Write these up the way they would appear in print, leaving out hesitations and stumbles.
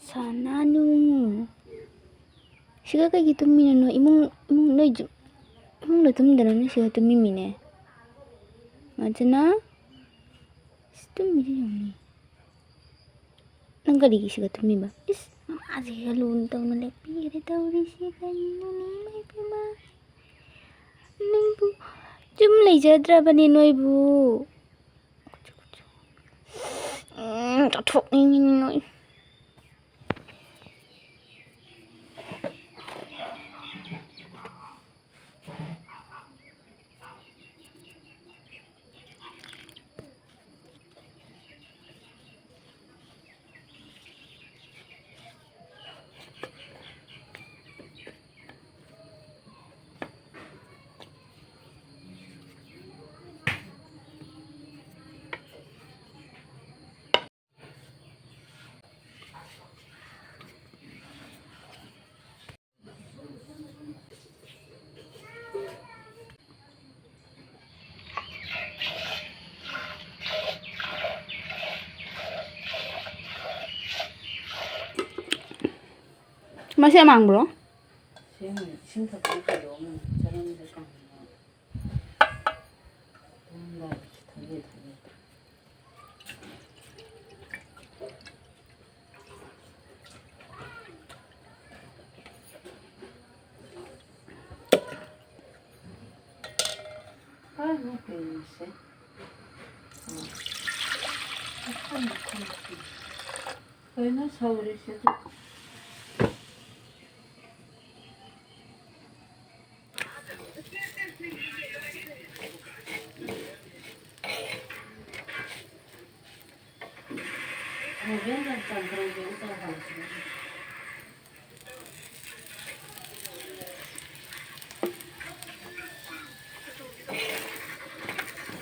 사나누 시가 그기 tum미는 너 이몽 너 이몽 너 tum들은 시가 tum미미네 맞잖아 tum미지 정리 난 그리기 시가 tum미봐 이스 아직 luntaw na lapiri tawri siya kanino ni may pima nang bu jum lay jadra ba ni noy bu tathok ni noy masih emang bro? 심터 빨리 오면 저런 데가 뭔가 달리 아이고 글쎄 왜나 서울에서도 면접장 그런 게 있다고 하지.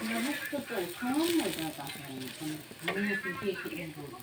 나 목표도 처음 여자다. 당연히 그게 그런 거.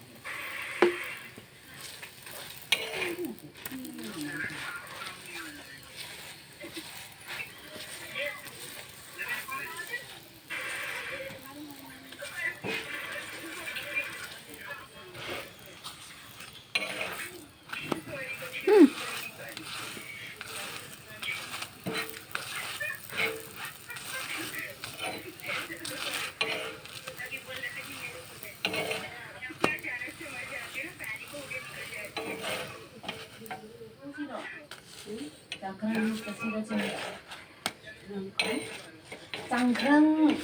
짱크랑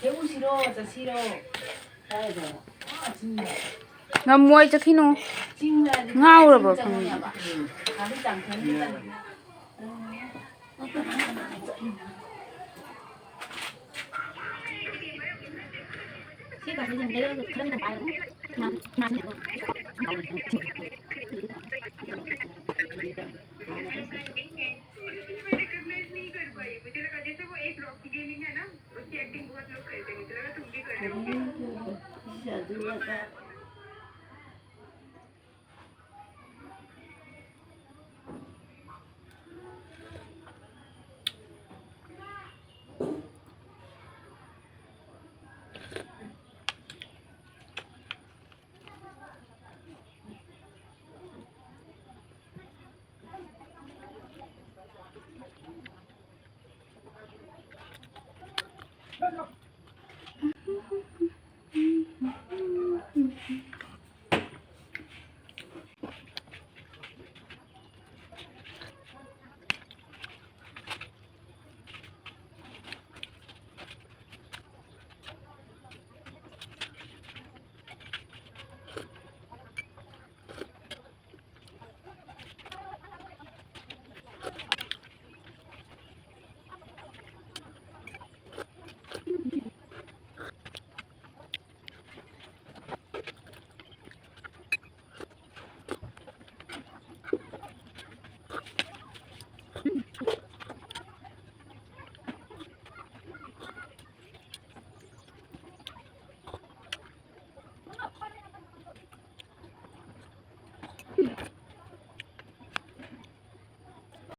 개우 싫어 저 싫어 가야 돼. 아 진짜 Nga muay cho khino ngao rồi bảo thằng 가리 짱크랑 Siapa sih yang dia keren dan baik? Nasi. जैसे